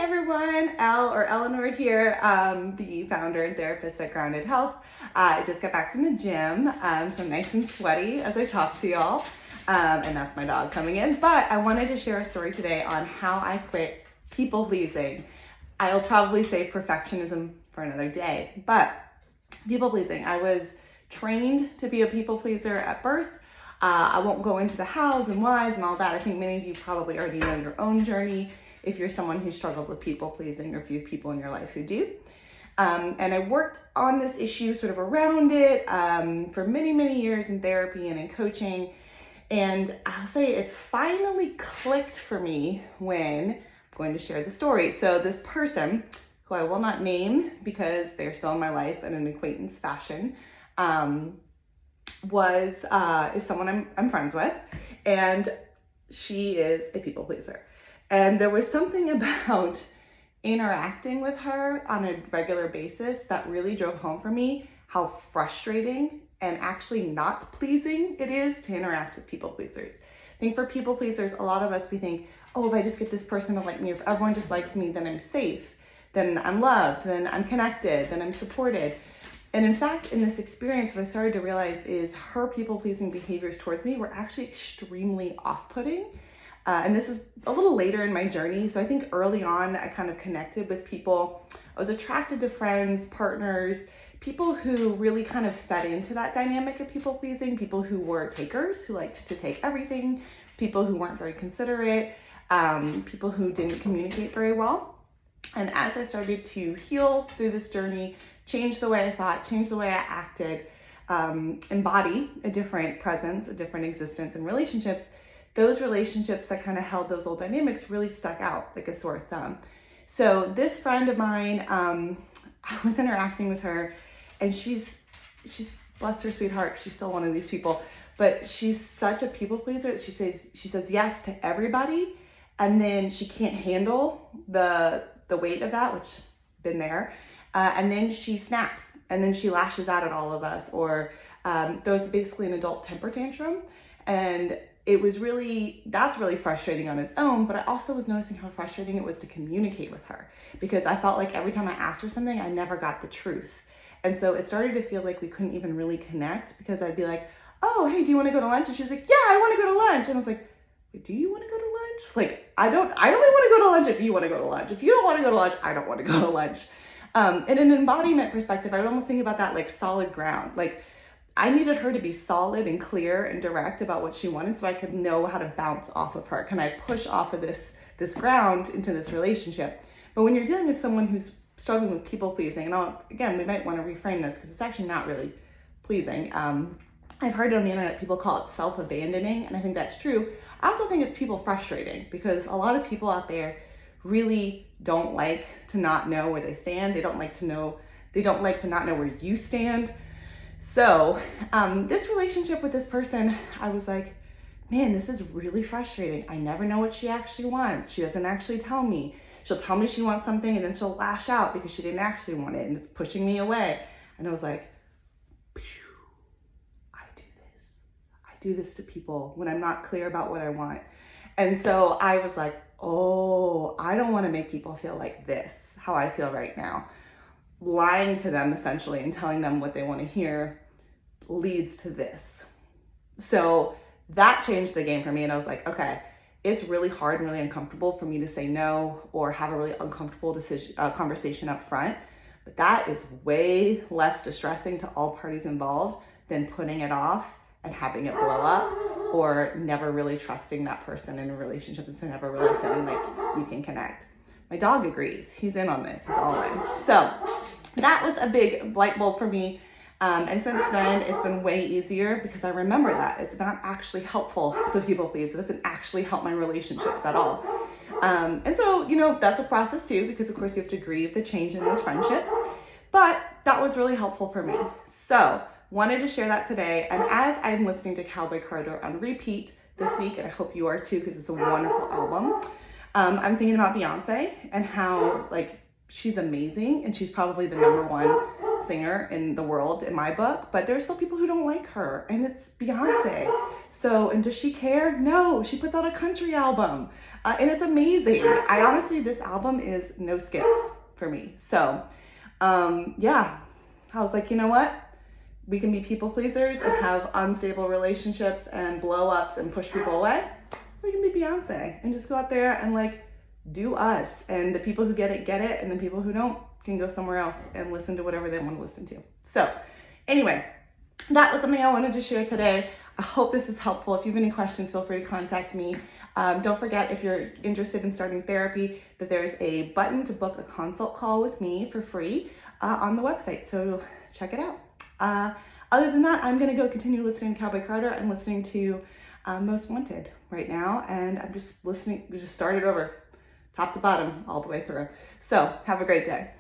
everyone, Eleanor here, the founder and therapist at Grounded Health. I just got back from the gym, so I'm nice and sweaty as I talk to y'all, and that's my dog coming in. But I wanted to share a story today on how I quit people pleasing. I'll probably save perfectionism for another day, but people pleasing. I was trained to be a people pleaser at birth. I won't go into the hows and whys and all that. I think many of you probably already know your own journey if you're someone who struggled with people pleasing, or if you have people in your life who do. And I worked on this issue sort of around it for many, many years in therapy and in coaching. And I'll say it finally clicked for me when I'm going to share the story. So this person, who I will not name because they're still in my life in an acquaintance fashion, is someone I'm friends with, and she is a people pleaser. And there was something about interacting with her on a regular basis that really drove home for me how frustrating and actually not pleasing it is to interact with people pleasers. I think for people pleasers, a lot of us, we think, oh, if I just get this person to like me, if everyone just likes me, then I'm safe, then I'm loved, then I'm connected, then I'm supported. And in fact, in this experience, what I started to realize is her people-pleasing behaviors towards me were actually extremely off-putting. And this is a little later in my journey. So I think early on, I kind of connected with people. I was attracted to friends, partners, people who really kind of fed into that dynamic of people-pleasing, people who were takers, who liked to take everything, people who weren't very considerate, people who didn't communicate very well. And as I started to heal through this journey, change the way I thought, change the way I acted, embody a different presence, a different existence in relationships, those relationships that kind of held those old dynamics really stuck out like a sore thumb. So this friend of mine, I was interacting with her, and she's bless her sweet heart, she's still one of these people, but she's such a people pleaser. She says yes to everybody, and then she can't handle the weight of that, which been there, and then she snaps, and then she lashes out at all of us, or throws basically an adult temper tantrum. And that's really frustrating on its own, but I also was noticing how frustrating it was to communicate with her, because I felt like every time I asked her something, I never got the truth. And so it started to feel like we couldn't even really connect, because I'd be like, oh, hey, do you want to go to lunch? And she was like, yeah, I want to go to lunch. And I was like, do you want to go to lunch? Like, I only want to go to lunch if you want to go to lunch. If you don't want to go to lunch, I don't want to go to lunch. In an embodiment perspective, I would almost think about that like solid ground. Like, I needed her to be solid and clear and direct about what she wanted, so I could know how to bounce off of her. Can I push off of this ground into this relationship? But when you're dealing with someone who's struggling with people pleasing, and again, we might want to reframe this because it's actually not really pleasing. I've heard on the internet people call it self-abandoning, and I think that's true. I also think it's people frustrating, because a lot of people out there really don't like to not know where they stand. They don't like to not know where you stand. So this relationship with this person, I was like, man, this is really frustrating. I never know what she actually wants. She doesn't actually tell me. She'll tell me she wants something, and then she'll lash out because she didn't actually want it, and it's pushing me away. And I was like, I do this to people when I'm not clear about what I want. And so I was like, oh, I don't want to make people feel like this, how I feel right now. Lying to them essentially and telling them what they want to hear leads to this. So that changed the game for me. And I was like, okay, it's really hard and really uncomfortable for me to say no or have a really uncomfortable conversation up front. But that is way less distressing to all parties involved than putting it off and having it blow up, or never really trusting that person in a relationship, and so never really feeling like you can connect. My dog agrees. He's in on this. He's all in. So that was a big light bulb for me. And since then, it's been way easier, because I remember that it's not actually helpful to people please. It doesn't actually help my relationships at all. And so, that's a process too, because of course you have to grieve the change in those friendships. But that was really helpful for me. So wanted to share that today. And as I'm listening to Cowboy Carter on repeat this week, and I hope you are too, because it's a wonderful album, I'm thinking about Beyonce and how she's amazing, and she's probably the #1 singer in the world in my book, but there's still people who don't like her, and it's Beyonce. So, and does she care? No, she puts out a country album, and it's amazing. I honestly, this album is no skips for me. So, yeah, I was like, you know what? We can be people pleasers and have unstable relationships and blow ups and push people away. We can be Beyonce and just go out there and like do us. And the people who get it, and the people who don't can go somewhere else and listen to whatever they want to listen to. So anyway, that was something I wanted to share today. I hope this is helpful. If you have any questions, feel free to contact me. Don't forget, if you're interested in starting therapy, that there's a button to book a consult call with me for free on the website. So check it out. Other than that, I'm going to go continue listening to Cowboy Carter. I'm listening to Most Wanted right now, and I'm just listening. We just started over, top to bottom, all the way through. So have a great day.